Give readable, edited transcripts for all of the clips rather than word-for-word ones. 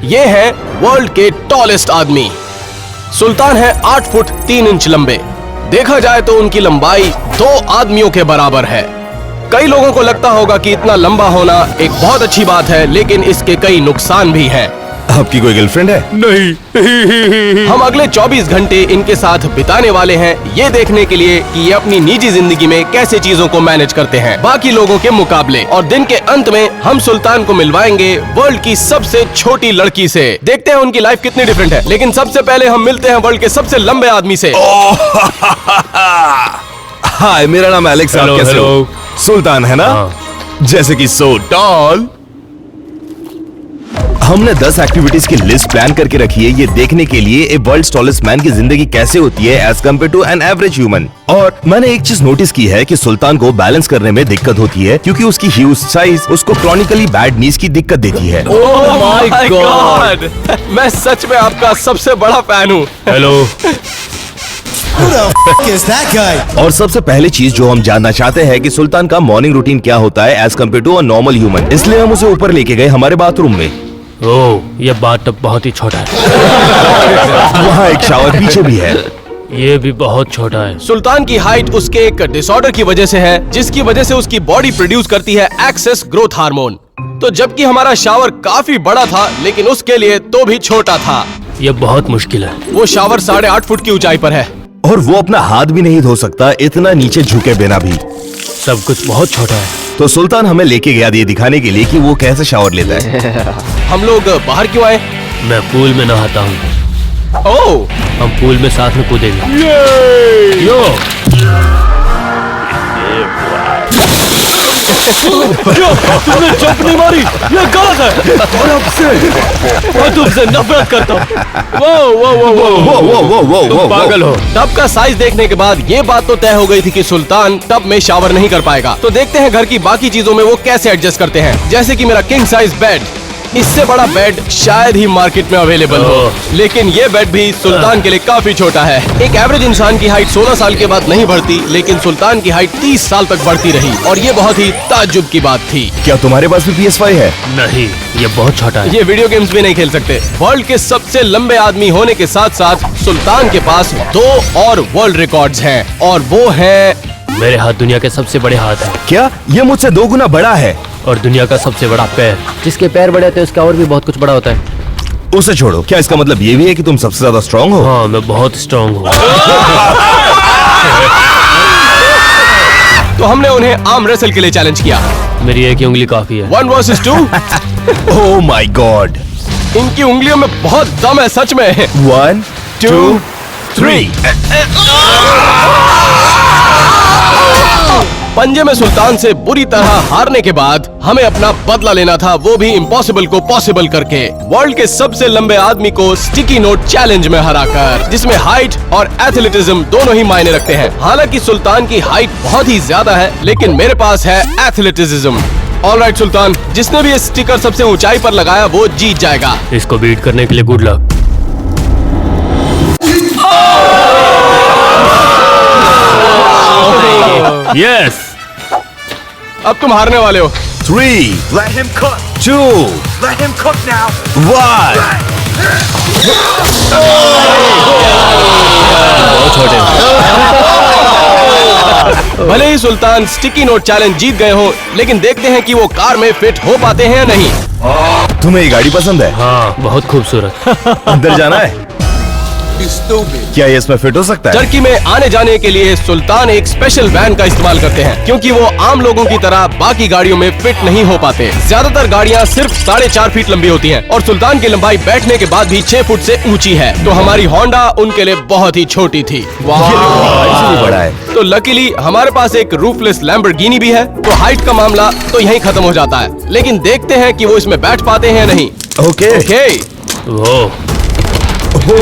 ये है वर्ल्ड के टॉलेस्ट आदमी। सुल्तान है 8 फुट 3 इंच लंबे। देखा जाए तो उनकी लंबाई 2 आदमियों के बराबर है। कई लोगों को लगता होगा कि इतना लंबा होना एक बहुत अच्छी बात है, लेकिन इसके कई नुकसान भी हैं। आपकी कोई गर्लफ्रेंड है? नहीं। हम अगले 24 घंटे इनके साथ बिताने वाले हैं, ये देखने के लिए कि ये अपनी निजी जिंदगी में कैसे चीजों को मैनेज करते हैं बाकी लोगों के मुकाबले। और दिन के अंत में हम सुल्तान को मिलवाएंगे वर्ल्ड की सबसे छोटी लड़की से। देखते हैं उनकी लाइफ कितनी डिफरेंट है। लेकिन सबसे पहले हम मिलते हैं वर्ल्ड के सबसे लंबे आदमी से। हाय, मेरा नाम एलेक्स। आप कैसे हो? सुल्तान है ना? जैसे कि सो टॉल। हमने 10 एक्टिविटीज की लिस्ट प्लान करके रखी है, ये देखने के लिए ए वर्ल्ड टॉलेस्ट मैन की जिंदगी कैसे होती है as compare to an average human. और मैंने एक चीज नोटिस की है कि सुल्तान को बैलेंस करने में दिक्कत होती है, क्योंकि उसकी ह्यूज साइज उसको क्रॉनिकली बैड नीज की दिक्कत देती है। ओह माय गॉड, मैं सच में आपका सबसे बड़ा फैन हूँ। हेलो। और सबसे पहली चीज जो हम जानना चाहते हैं कि सुल्तान का मॉर्निंग रूटीन क्या होता है as compare to a normal human. इसलिए हम उसे ऊपर लेके गए हमारे बाथरूम में। ओह, ये बाथटब बहुत ही छोटा है। वहाँ एक शावर पीछे भी है। ये भी बहुत छोटा है। सुल्तान की हाइट उसके एक डिसऑर्डर की वजह से है, जिसकी वजह से उसकी बॉडी प्रोड्यूस करती है एक्सेस ग्रोथ हार्मोन। तो जबकि हमारा शावर काफी बड़ा था, लेकिन उसके लिए तो भी छोटा था। ये बहुत मुश्किल है। वो शावर 8.5 फुट की ऊंचाई पर है। और वो अपना हाथ भी नहीं धो सकता इतना नीचे झुके बिना भी। सब कुछ बहुत छोटा है। तो सुल्तान हमें लेके गया ये दिखाने के लिए कि वो कैसे शावर लेता है। हम लोग बाहर क्यों आए? मैं पूल में नहाता हूँ। ओह, हम पूल में साथ में कूदेंगे। यो। तुमने जंप नहीं मारी, ये गलत है। और अब से मैं तुमसे नफरत करता हूँ। तुम पागल हो। टब का साइज देखने के बाद ये बात तो तय हो गई थी कि सुल्तान टब में शावर नहीं कर पाएगा। तो देखते हैं घर की बाकी चीजों में वो कैसे एडजस्ट करते हैं। जैसे कि मेरा किंग साइज बेड। इससे बड़ा बेड शायद ही मार्केट में अवेलेबल हो, लेकिन ये बेड भी सुल्तान के लिए काफी छोटा है। एक एवरेज इंसान की हाइट 16 साल के बाद नहीं बढ़ती, लेकिन सुल्तान की हाइट 30 साल तक बढ़ती रही, और ये बहुत ही ताज्जुब की बात थी। क्या तुम्हारे पास भी PS5 है? नहीं, ये बहुत छोटा है। ये वीडियो गेम्स भी नहीं खेल सकते। वर्ल्ड के सबसे लंबे आदमी होने के साथ साथ सुल्तान के पास 2 और वर्ल्ड रिकॉर्ड्स हैं, और वो है मेरे हाथ दुनिया के सबसे बड़े हाथ हैं। क्या? ये मुझसे 2 गुना बड़ा है। और दुनिया का सबसे बड़ा पैर। जिसके पैर बड़े होते हैं उसका और भी बहुत कुछ बड़ा होता है। उसे छोड़ो, क्या इसका मतलब ये भी है कि तुम सबसे ज्यादा स्ट्रांग हो? हाँ, मैं बहुत स्ट्रांग हूँ। तो हमने उन्हें आर्म रेसल के लिए चैलेंज किया। मेरी एक ही उंगली काफी है। 1 वर्सेस 2। ओह माय गॉड, इनकी उंगलियों में बहुत दम है सच में। 1 2 3। पंजे में सुल्तान से बुरी तरह हारने के बाद हमें अपना बदला लेना था, वो भी इम्पॉसिबल को पॉसिबल करके। वर्ल्ड के सबसे लंबे आदमी को स्टिकी नोट चैलेंज में हराकर, जिसमें हाइट और एथलेटिज्म दोनों ही मायने रखते हैं। हालांकि सुल्तान की हाइट बहुत ही ज्यादा है, लेकिन मेरे पास है एथलेटिज्म। ऑलराइट सुल्तान, जिसने भी ये स्टिकर सबसे ऊंचाई पर लगाया वो जीत जाएगा। इसको बीट करने के लिए गुड लक। यस। अब तुम हारने वाले हो। 3 let him cook, 2 let him cook now, 1। बहुत छोटे। भले ही सुल्तान स्टिकी नोट चैलेंज जीत गए हो, लेकिन देखते हैं कि वो कार में फिट हो पाते हैं या नहीं। तुम्हें ये गाड़ी पसंद है? हाँ, बहुत खूबसूरत। अंदर जाना है? क्या ये इसमें फिट हो सकता है? टर्की में आने जाने के लिए सुल्तान एक स्पेशल वैन का इस्तेमाल करते हैं, क्योंकि वो आम लोगों की तरह बाकी गाड़ियों में फिट नहीं हो पाते। ज्यादातर गाड़ियाँ सिर्फ 4.5 फीट लंबी होती हैं, और सुल्तान की लंबाई बैठने के बाद भी 6 फुट से ऊंची है। तो हमारी होंडा उनके लिए बहुत ही छोटी थी। इसलिए बड़ा है। तो लकीली हमारे पास एक रूफलेस लैम्बोर्गिनी भी है, तो हाइट का मामला तो यहीं खत्म हो जाता है। लेकिन देखते हैं कि वो इसमें बैठ पाते हैं या नहीं। ओके। वो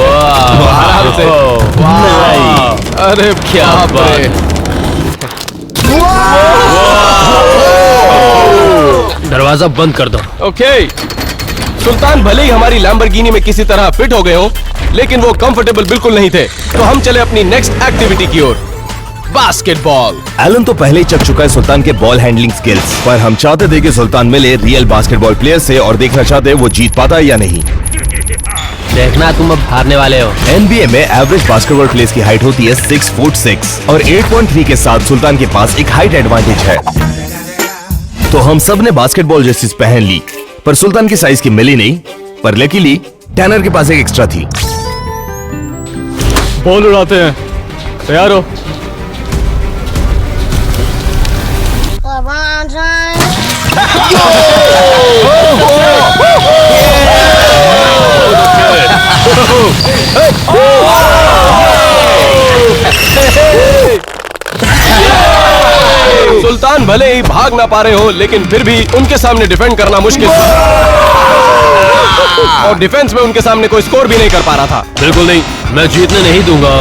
आराम से। अरे क्या बात। दरवाजा बंद कर दो। ओके। सुल्तान भले ही हमारी लैम्बोर्गिनी में किसी तरह फिट हो गए हो, लेकिन वो कंफर्टेबल बिल्कुल नहीं थे। तो हम चले अपनी नेक्स्ट एक्टिविटी की ओर। बास्केटबॉल। एलन तो पहले ही चख चुका है सुल्तान के बॉल हैंडलिंग स्किल्स, पर हम चाहते थे कि सुल्तान मिले रियल बास्केटबॉल प्लेयर से और देखना चाहते वो जीत पाता है या नहीं। देखना तुम अब हारने वाले हो। NBA में एवरेज बास्केटबॉल प्लेयर्स की हाइट होती है 6'6" और 8.3 के साथ सुल्तान के पास एक हाइट एडवांटेज है। तो हम सब ने बास्केटबॉल जर्सीज पहन ली, पर सुल्तान की साइज की मिली नहीं। पर लकीली टैनर के पास एक एक्स्ट्रा थी। बॉल उड़ाते हैं, तैयार हो? LeBron James. सुल्तान भले ही भाग ना पा रहे हो, लेकिन फिर भी उनके सामने डिफेंड करना मुश्किल था। और डिफेंस में उनके सामने कोई स्कोर भी नहीं कर पा रहा था। बिल्कुल नहीं, मैं जीतने नहीं दूंगा।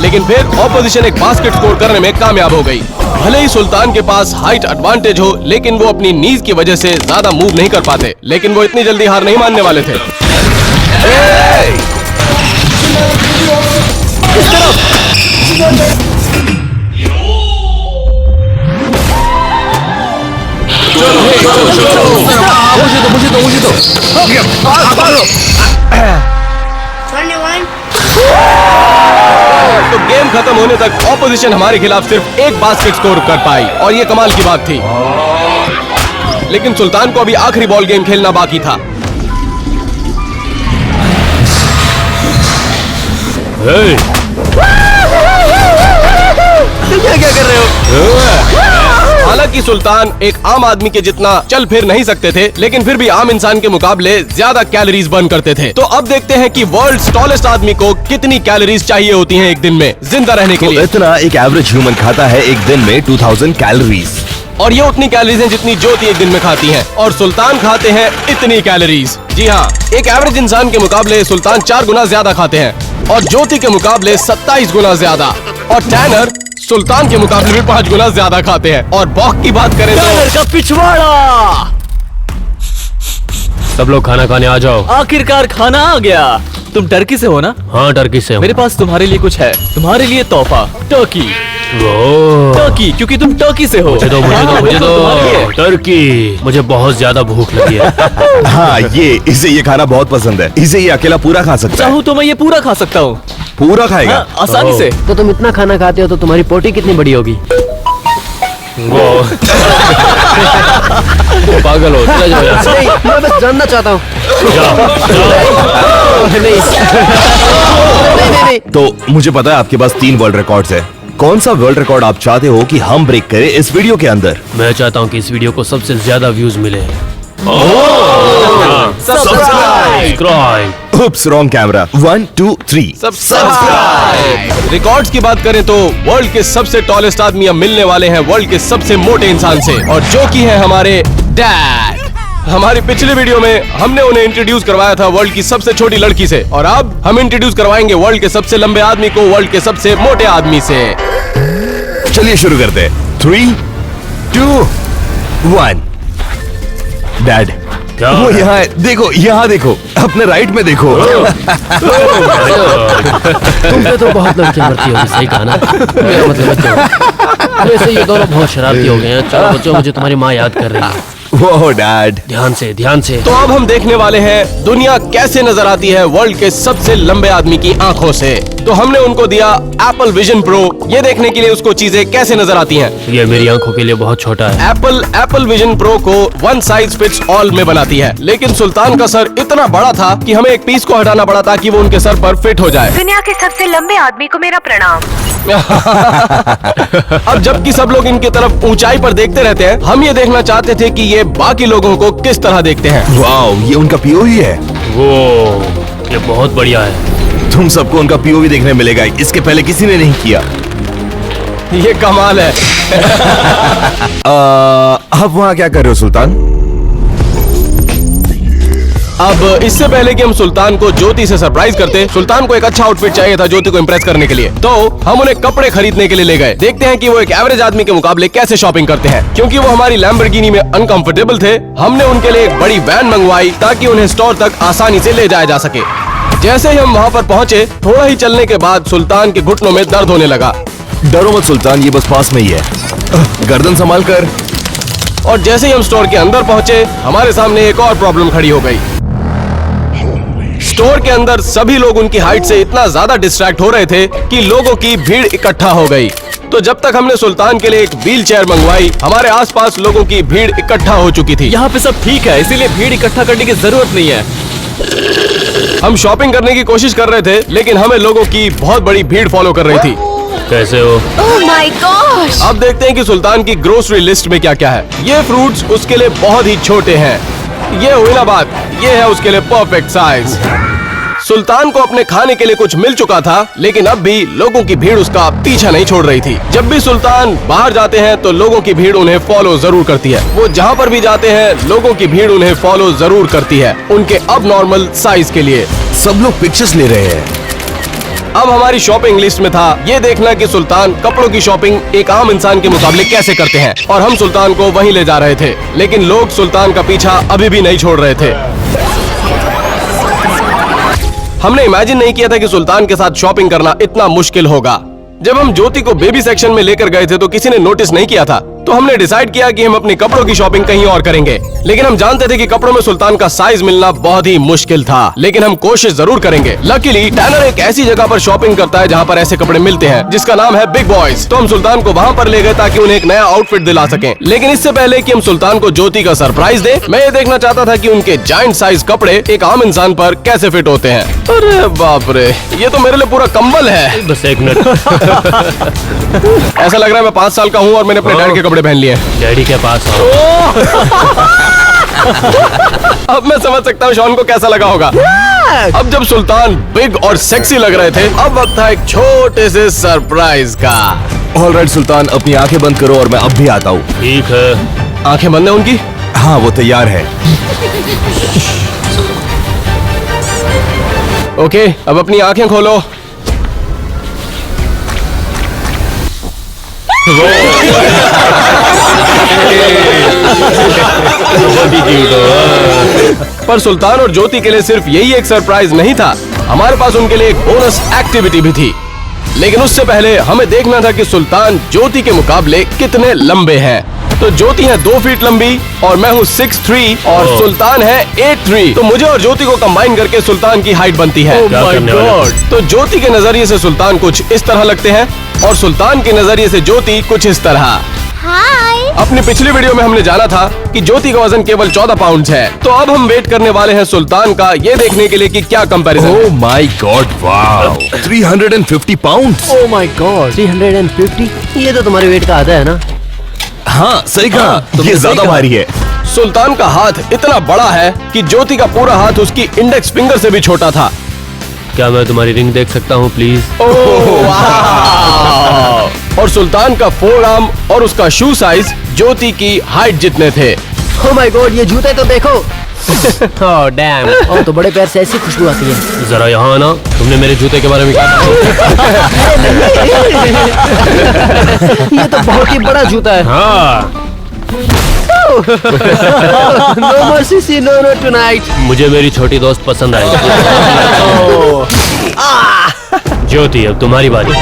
लेकिन फिर ऑपोजिशन एक बास्केट स्कोर करने में कामयाब हो गई। भले ही सुल्तान के पास हाइट एडवांटेज हो, लेकिन वो अपनी नीज की वजह से ज्यादा मूव नहीं कर पाते। लेकिन वो इतनी जल्दी हार नहीं मानने वाले थे। मुझे तो 21. तो गेम खत्म होने तक ऑपोजिशन हमारे खिलाफ सिर्फ एक बास्केट स्कोर कर पाई, और ये कमाल की बात थी। लेकिन सुल्तान को अभी आखिरी बॉल गेम खेलना बाकी था। क्या कर रहे हो? हालांकि सुल्तान एक आम आदमी के जितना चल फिर नहीं सकते थे, लेकिन फिर भी आम इंसान के मुकाबले ज्यादा कैलोरीज बर्न करते थे। तो अब देखते हैं कि वर्ल्ड्स टॉलेस्ट आदमी को कितनी कैलोरीज चाहिए होती हैं एक दिन में जिंदा रहने के तो लिए। इतना एक एवरेज ह्यूमन खाता है एक दिन में 2000 कैलोरीज। और ये उतनी कैलोरीज हैं जितनी ज्योति एक दिन में खाती हैं, और सुल्तान खाते हैं इतनी कैलोरीज। जी हाँ, एक एवरेज इंसान के मुकाबले सुल्तान 4 गुना ज्यादा खाते हैं, और ज्योति के मुकाबले 27 गुना ज्यादा, और टैनर सुल्तान के मुकाबले भी 5 गुना ज्यादा खाते हैं। और बॉक की बात करें तो का पिछवाड़ा। सब लोग खाना खाने आ जाओ। आखिरकार खाना आ गया। तुम टर्की से हो ना? हाँ, टर्की से हूँ। मेरे पास तुम्हारे लिए कुछ है। तुम्हारे लिए तोहफा, टर्की। वो टर्की, क्योंकि तुम टर्की से हो। मुझे दो तुम्हारे लिए। टर्की। मुझे बहुत ज्यादा भूख लगी है। हाँ, इसे ये खाना बहुत पसंद है। इसे ये अकेला पूरा खा सकता है। चाहूँ तो मैं ये पूरा खा सकता हूँ। पूरा खाएगा? हाँ, आसानी से। तो तुम इतना खाना खाते हो तो तुम्हारी पोटी कितनी बड़ी होगी? वो पागल हो, चले जाओ यहाँ से। नहीं, मैं बस जानना चाहता हूँ। नहीं। तो मुझे पता है आपके पास 3 वर्ल्ड रिकॉर्ड्स है। कौन सा वर्ल्ड रिकॉर्ड आप चाहते हो कि हम ब्रेक करें इस वीडियो के अंदर? मैं चाहता हूँ कि इस वीडियो को सबसे ज्यादा व्यूज मिले। सब्सक्राइब। उप्स, रॉन्ग कैमरा। 1 2 3 सब्सक्राइब। रिकॉर्ड्स की बात करें तो वर्ल्ड के सबसे टॉलेस्ट आदमी अब मिलने वाले हैं वर्ल्ड के सबसे मोटे इंसान से, और जो कि है हमारे डैड। हमारी पिछले वीडियो में हमने उन्हें इंट्रोड्यूस करवाया था वर्ल्ड की सबसे छोटी लड़की से, और अब हम इंट्रोड्यूस करवाएंगे वर्ल्ड के सबसे लंबे आदमी को वर्ल्ड के सबसे मोटे आदमी से। चलिए शुरू करते हैं। 3 2 1। डैड, वो यहाँ है। देखो, यहाँ देखो, अपने राइट में देखो। तुम पे तो बहुत लड़कियां मरती होगी, सही कहा ना? मेरा मतलब बच्चों, वैसे ये दोनों बहुत शरारती हो गए हैं। चलो बच्चों, मुझे तुम्हारी माँ याद कर रही है। वो डैड, ध्यान से, ध्यान से। तो अब हम देखने वाले हैं दुनिया कैसे नजर आती है वर्ल्ड के सबसे लंबे आदमी की आंखों से। तो हमने उनको दिया एप्पल विजन प्रो, ये देखने के लिए उसको चीजें कैसे नजर आती हैं। ये मेरी आंखों के लिए बहुत छोटा है। एप्पल विजन प्रो को वन साइज फिट्स ऑल में बनाती है, लेकिन सुल्तान का सर इतना बड़ा था कि हमें एक पीस को हटाना पड़ा ताकि वो उनके सर पर फिट हो जाए। दुनिया के सबसे लंबे आदमी को मेरा प्रणाम। अब जबकि सब लोग इनकी तरफ ऊंचाई पर देखते रहते हैं, हम ये देखना चाहते थे कि ये बाकी लोगों को किस तरह देखते हैं। वाओ, ये उनका पीओवी है। वो ये बहुत बढ़िया है। तुम सबको उनका पीओवी देखने मिलेगा, इसके पहले किसी ने नहीं किया। ये कमाल है। आप वहाँ क्या कर रहे हो सुल्तान? अब इससे पहले कि हम सुल्तान को ज्योति से सरप्राइज करते, सुल्तान को एक अच्छा आउटफिट चाहिए था ज्योति को इम्प्रेस करने के लिए। तो हम उन्हें कपड़े खरीदने के लिए ले गए। देखते हैं कि वो एक एवरेज आदमी के मुकाबले कैसे शॉपिंग करते हैं। क्योंकि वो हमारी लैम्बोर्गिनी में अनकंफर्टेबल थे, हमने उनके लिए एक बड़ी वैन मंगवाई ताकि उन्हें स्टोर तक आसानी से ले जाया जा सके। जैसे ही हम वहाँ पर पहुँचे, थोड़ा ही चलने के बाद सुल्तान के घुटनों में दर्द होने लगा। डरो मत सुल्तान, ये बस पास में ही है। गर्दन संभाल कर। और जैसे ही हम स्टोर के अंदर पहुंचे, हमारे सामने एक और प्रॉब्लम खड़ी हो गई। स्टोर के अंदर सभी लोग उनकी हाइट से इतना ज्यादा डिस्ट्रैक्ट हो रहे थे कि लोगों की भीड़ इकट्ठा हो गई। तो जब तक हमने सुल्तान के लिए एक व्हील चेयर मंगवाई, हमारे आसपास लोगों की भीड़ इकट्ठा हो चुकी थी। यहाँ पे सब ठीक है, इसीलिए भीड़ इकट्ठा करने की जरूरत नहीं है। हम शॉपिंग करने की कोशिश कर रहे थे, लेकिन हमें लोगों की बहुत बड़ी भीड़ फॉलो कर रही थी। कैसे हो? Oh my gosh. अब देखते हैं कि सुल्तान की ग्रोसरी लिस्ट में क्या क्या है। ये फ्रूट्स उसके लिए बहुत ही छोटे हैं। ये हुई ना बात, ये है उसके लिए परफेक्ट साइज। सुल्तान को अपने खाने के लिए कुछ मिल चुका था, लेकिन अब भी लोगों की भीड़ उसका पीछा नहीं छोड़ रही थी। जब भी सुल्तान बाहर जाते हैं तो लोगों की भीड़ उन्हें फॉलो जरूर करती है। वो जहाँ पर भी जाते हैं, लोगों की भीड़ उन्हें फॉलो जरूर करती है, उनके अब नॉर्मल साइज के लिए। सब लोग पिक्चर्स ले रहे हैं। अब हमारी शॉपिंग लिस्ट में था ये देखना कि सुल्तान कपड़ों की शॉपिंग एक आम इंसान के मुकाबले कैसे करते हैं, और हम सुल्तान को वहीं ले जा रहे थे। लेकिन लोग सुल्तान का पीछा अभी भी नहीं छोड़ रहे थे। हमने इमेजिन नहीं किया था कि सुल्तान के साथ शॉपिंग करना इतना मुश्किल होगा। जब हम ज्योति को बेबी सेक्शन में लेकर गए थे तो किसी ने नोटिस नहीं किया था, तो हमने डिसाइड किया कि हम अपनी कपड़ों की शॉपिंग कहीं और करेंगे। लेकिन हम जानते थे कि कपड़ों में सुल्तान का साइज मिलना बहुत ही मुश्किल था, लेकिन हम कोशिश जरूर करेंगे। लकीली टैनर एक ऐसी जगह पर शॉपिंग करता है जहाँ पर ऐसे कपड़े मिलते हैं, जिसका नाम है बिग बॉयज। तो हम सुल्तान को वहाँ पर ले गए ताकि उन्हें एक नया आउटफिट दिला सकें। लेकिन इससे पहले कि हम सुल्तान को ज्योति का सरप्राइज दे, मैं ये देखना चाहता था कि उनके जायंट साइज कपड़े एक आम इंसान पर कैसे फिट होते हैं। अरे बाप रे, ये तो मेरे लिए पूरा कंबल है। बस एक मिनट। ऐसा लग रहा है मैं 5 साल का हूँ और मैंने अपने डैड के कपड़े पहन लिए हैं। डैडी के पास आओ। अब मैं समझ सकता हूँ शॉन को कैसा लगा होगा। अब जब सुल्तान बिग और सेक्सी लग रहे थे, अब वक्त था एक छोटे से सरप्राइज का। ऑलराइट सुल्तान, अपनी आंखें बंद करो और मैं अब भी आता हूँ। ठीक है। आंखें बंद है उनकी? हाँ, वो तैयार है। ओके, अब अपनी आंखें खोलो। पर सुल्तान और ज्योति के लिए सिर्फ यही एक सरप्राइज नहीं था, हमारे पास उनके लिए एक बोनस एक्टिविटी भी थी। लेकिन उससे पहले हमें देखना था कि सुल्तान ज्योति के मुकाबले कितने लंबे हैं। तो ज्योति है 2 फीट लंबी और मैं हूँ 6'3" और सुल्तान है 8'3". तो मुझे और ज्योति को कंबाइन करके सुल्तान की हाइट बनती है। क्या करने वाले हो? तो ज्योति के नजरिए से सुल्तान कुछ इस तरह लगते हैं और सुल्तान के नजरिए से ज्योति कुछ इस तरह। हाय। अपनी पिछली वीडियो में हमने जाना था कि ज्योति का वजन केवल 14 पाउंड है। तो अब हम वेट करने वाले हैं सुल्तान का, ये देखने के लिए कि क्या कंपैरिजन है। Oh my God, wow, 350 pounds. Oh my God, 350? ये तो तुम्हारे वेट का आधा है ना? हाँ, सही कहा, ये ज्यादा भारी है। सुल्तान का हाथ इतना बड़ा है कि ज्योति का पूरा हाथ उसकी इंडेक्स फिंगर से भी छोटा था। क्या मैं तुम्हारी रिंग देख सकता हूँ प्लीज? ओह वाह! और सुल्तान का फोर आर्म और उसका शू साइज ज्योति की हाइट जितने थे। ओह माय गॉड, ये जूते तो देखो। ओह डैम, ओह तो बड़े पैर से ऐसी खुशबू आती है। जरा यहाँ आना, तुमने मेरे जूते के बारे में क्या कहा? ये तो बहुत ही बड़ा जूता है। हाँ। No mercy, see no no tonight. मुझे मेरी छोटी दोस्त पसंद आई। ज्योति, अब तुम्हारी बारी।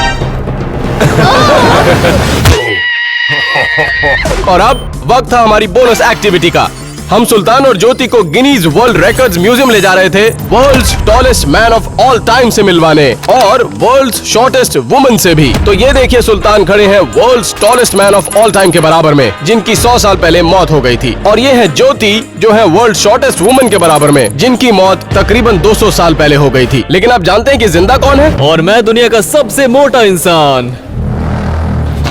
और अब वक्त था हमारी बोनस एक्टिविटी का। हम सुल्तान और ज्योति को गिनीज वर्ल्ड रिकॉर्ड्स म्यूजियम ले जा रहे थे, world's tallest man of all time से मिलवाने और वर्ल्ड्स शॉर्टेस्ट वुमन से भी। तो ये देखिए, सुल्तान खड़े हैं world's tallest man of all time के बराबर में, जिनकी 100 साल पहले मौत हो गई थी। और ये है ज्योति, जो है वर्ल्ड शॉर्टेस्ट वुमन के बराबर में, जिनकी मौत तकरीबन 200 साल पहले हो गई थी। लेकिन आप जानते हैं कि जिंदा कौन है? और मैं दुनिया का सबसे मोटा इंसान।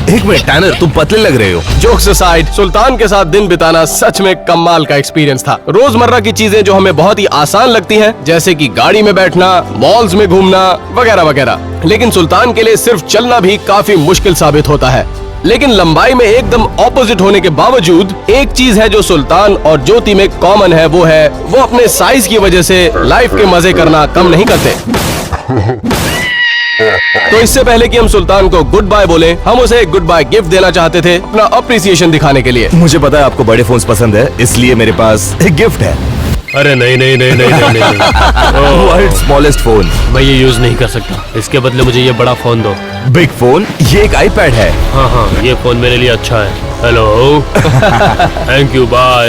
एक मिनट टैनर, तुम पतले लग रहे हो। जोक्स असाइड, सुल्तान के साथ दिन बिताना सच में कमाल का एक्सपीरियंस था। रोजमर्रा की चीजें जो हमें बहुत ही आसान लगती हैं, जैसे कि गाड़ी में बैठना, मॉल्स में घूमना वगैरह वगैरह, लेकिन सुल्तान के लिए सिर्फ चलना भी काफी मुश्किल साबित होता है। लेकिन लंबाई में एकदम ऑपोजिट होने के बावजूद एक चीज है जो सुल्तान और ज्योति में कॉमन है, वो अपने साइज की वजह से लाइफ के मजे करना कम नहीं करते। तो इससे पहले कि हम सुल्तान को गुड बाय बोले, हम उसे एक गुड बाय गिफ्ट देना चाहते थे, अपना अप्रिसिएशन दिखाने के लिए। मुझे पता है आपको बड़े फोन्स पसंद है, इसलिए मेरे पास एक गिफ्ट है। अरे नहीं नहीं नहीं नहीं नहीं, नहीं, नहीं। वर्ल्ड स्मॉलेस्ट फोन, मैं ये यूज नहीं कर सकता, इसके बदले मुझे ये बड़ा फोन दो। बिग फोन, ये एक आईपैड है। हाँ हाँ, ये फोन मेरे लिए अच्छा है। Hello, thank you, bye.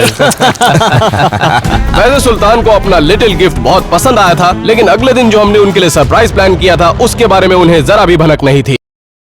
वैसे सुल्तान को अपना लिटिल गिफ्ट बहुत पसंद आया था, लेकिन अगले दिन जो हमने उनके लिए सरप्राइज प्लान किया था उसके बारे में उन्हें जरा भी भनक नहीं थी।